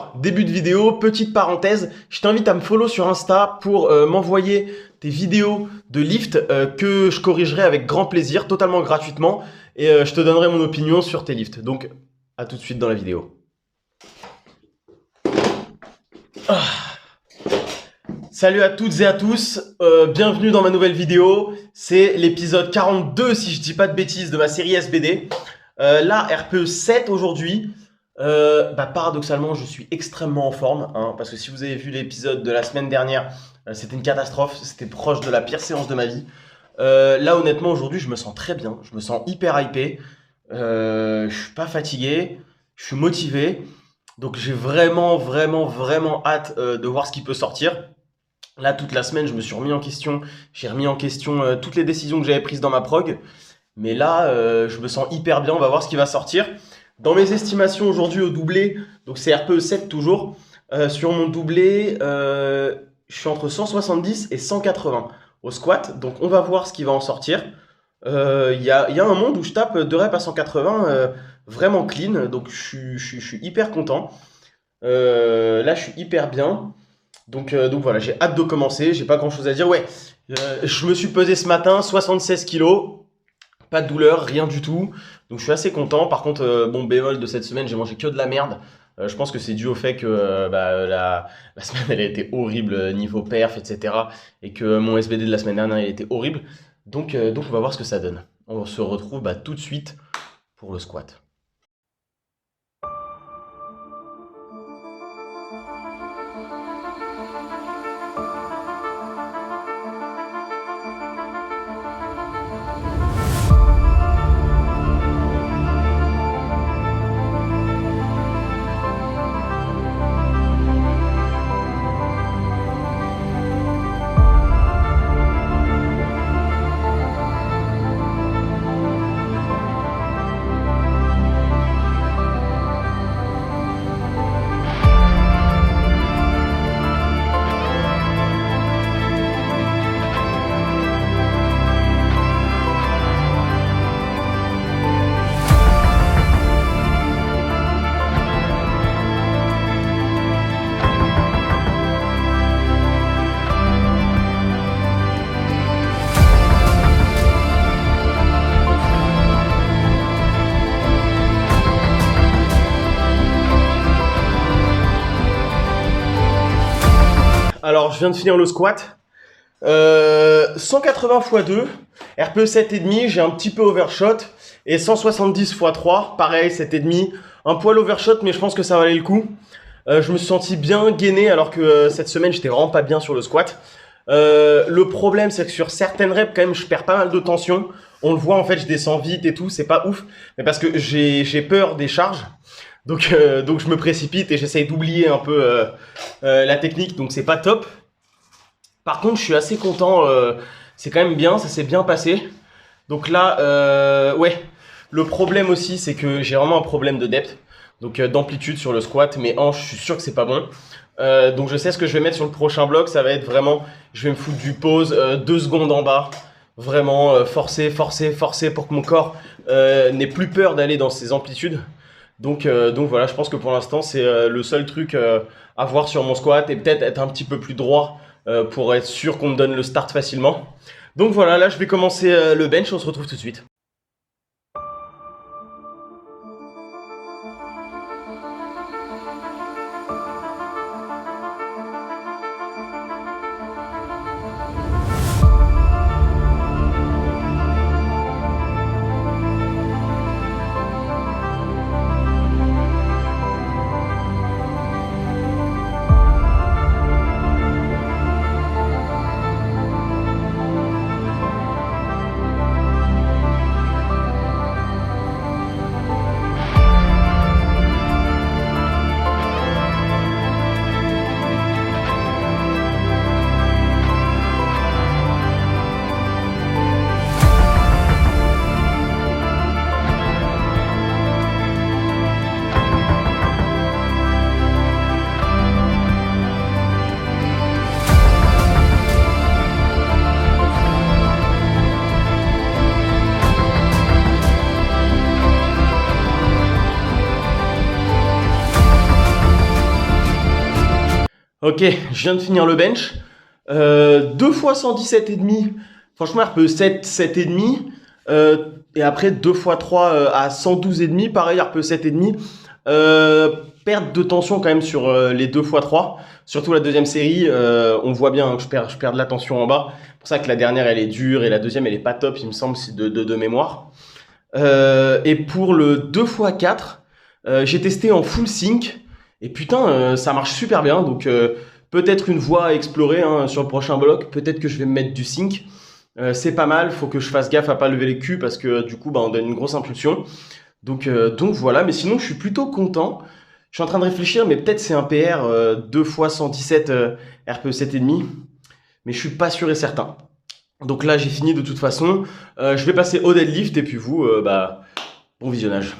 Alors, début de vidéo, petite parenthèse, je t'invite à me follow sur Insta pour m'envoyer tes vidéos de lift que je corrigerai avec grand plaisir, totalement gratuitement, et je te donnerai mon opinion sur tes lifts. Donc, à tout de suite dans la vidéo. Ah. Salut à toutes et à tous, bienvenue dans ma nouvelle vidéo. C'est l'épisode 42, si je dis pas de bêtises, de ma série SBD. Là, RPE 7 aujourd'hui. Paradoxalement, je suis extrêmement en forme, hein, parce que si vous avez vu l'épisode de la semaine dernière, c'était une catastrophe, c'était proche de la pire séance de ma vie. Là, honnêtement, aujourd'hui, je me sens très bien, je me sens hyper hypé, je suis pas fatigué, je suis motivé, donc j'ai vraiment hâte de voir ce qui peut sortir. Là, toute la semaine, je me suis remis en question, j'ai remis en question toutes les décisions que j'avais prises dans ma prog, mais là, je me sens hyper bien, on va voir ce qui va sortir. Dans mes estimations aujourd'hui au doublé, donc c'est RPE 7 toujours, sur mon doublé, je suis entre 170 et 180 au squat, donc on va voir ce qui va en sortir. Il y a un monde où je tape 2 reps à 180 vraiment clean, donc je suis hyper content. Là, je suis hyper bien. Donc voilà, j'ai hâte de commencer, j'ai pas grand chose à dire. Ouais, je me suis pesé ce matin, 76 kilos. Pas de douleur, rien du tout. Donc je suis assez content. Par contre, bon bémol de cette semaine, j'ai mangé que de la merde. Je pense que c'est dû au fait que la semaine elle a été horrible niveau perf, etc. Et que mon SBD de la semaine dernière il était horrible. Donc on va voir ce que ça donne. On se retrouve tout de suite pour le squat. Alors, je viens de finir le squat. 180 x 2, RPE 7,5, j'ai un petit peu overshot. Et 170 x 3, pareil, 7,5. Un poil overshot, mais je pense que ça valait le coup. Je me suis senti bien gainé, alors que cette semaine, j'étais vraiment pas bien sur le squat. Le problème, c'est que sur certaines reps, quand même, je perds pas mal de tension. On le voit, en fait, je descends vite et tout, c'est pas ouf. Mais parce que j'ai peur des charges. Donc je me précipite et j'essaye d'oublier un peu la technique, donc c'est pas top. Par contre, je suis assez content, c'est quand même bien, ça s'est bien passé. Donc là, ouais, le problème aussi, c'est que j'ai vraiment un problème de depth, donc d'amplitude sur le squat. Mes hanches, je suis sûr que c'est pas bon. Donc je sais ce que je vais mettre sur le prochain bloc, ça va être vraiment, je vais me foutre du pause 2 secondes en bas. Vraiment forcer pour que mon corps n'ait plus peur d'aller dans ces amplitudes. Donc voilà, je pense que pour l'instant, c'est le seul truc à voir sur mon squat et peut-être être un petit peu plus droit pour être sûr qu'on me donne le start facilement. Donc voilà, là, je vais commencer le bench, on se retrouve tout de suite. Ok, je viens de finir le bench. 2 fois 117,5. Franchement, RPE 7, 7,5. Et après 2 fois 3 à 112,5. Pareil, RPE 7,5. Perte de tension quand même sur les 2 fois 3. Surtout la deuxième série, on voit bien que je perds de la tension en bas. C'est pour ça que la dernière elle est dure et la deuxième elle est pas top, il me semble, c'est de mémoire. Et pour le 2 fois 4, j'ai testé en full sync. Et putain, ça marche super bien. Donc peut-être une voie à explorer hein, sur le prochain bloc. Peut-être que je vais me mettre du sync. C'est pas mal, faut que je fasse gaffe à pas lever les culs parce que du coup bah, on donne une grosse impulsion. Donc voilà, mais sinon je suis plutôt content. Je suis en train de réfléchir, mais peut-être c'est un PR 2 fois 117 RPE 7,5. Mais je suis pas sûr et certain. Donc là j'ai fini de toute façon. Je vais passer au deadlift et puis vous, bah, bon visionnage.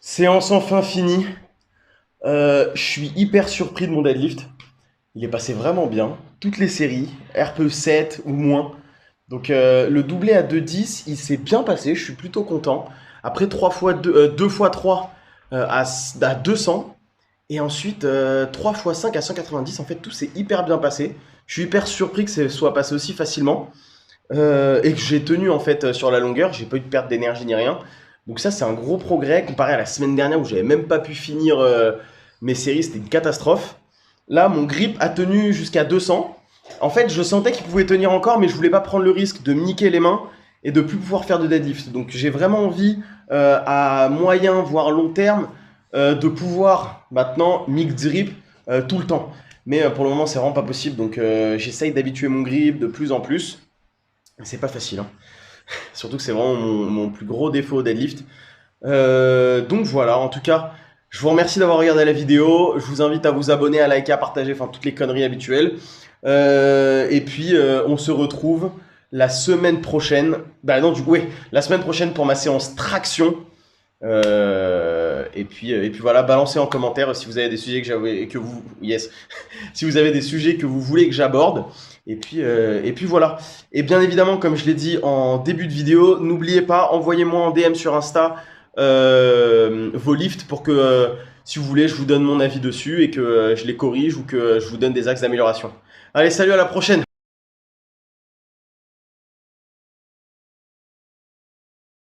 Séance enfin finie. Je suis hyper surpris de mon deadlift. Il est passé vraiment bien. Toutes les séries, RPE 7 ou moins. Donc le doublé à 2,10, il s'est bien passé. Je suis plutôt content. Après 3 fois 2 fois 3 à 200. Et ensuite 3 fois 5 à 190. En fait, tout s'est hyper bien passé. Je suis hyper surpris que ça soit passé aussi facilement. Et que j'ai tenu en fait sur la longueur. J'ai pas eu de perte d'énergie ni rien. Donc ça, c'est un gros progrès comparé à la semaine dernière où j'avais même pas pu finir mes séries. C'était une catastrophe. Là, mon grip a tenu jusqu'à 200. En fait, je sentais qu'il pouvait tenir encore, mais je voulais pas prendre le risque de me niquer les mains et de plus pouvoir faire de deadlift. Donc j'ai vraiment envie, à moyen voire long terme, de pouvoir maintenant mix grip tout le temps. Mais pour le moment, c'est vraiment pas possible. Donc j'essaye d'habituer mon grip de plus en plus. C'est pas facile, hein. Surtout que c'est vraiment mon plus gros défaut au deadlift. Donc voilà, en tout cas, je vous remercie d'avoir regardé la vidéo. Je vous invite à vous abonner, à liker, à partager, enfin toutes les conneries habituelles. Et puis on se retrouve la semaine prochaine. Bah non, du coup, oui, la semaine prochaine pour ma séance traction. Et puis voilà, balancez en commentaire si vous avez des sujets si vous avez des sujets que vous voulez que j'aborde. Et puis voilà. Et bien évidemment, comme je l'ai dit en début de vidéo, n'oubliez pas, envoyez-moi en DM sur Insta vos lifts pour que, si vous voulez, je vous donne mon avis dessus et que je les corrige ou que je vous donne des axes d'amélioration. Allez, salut, à la prochaine!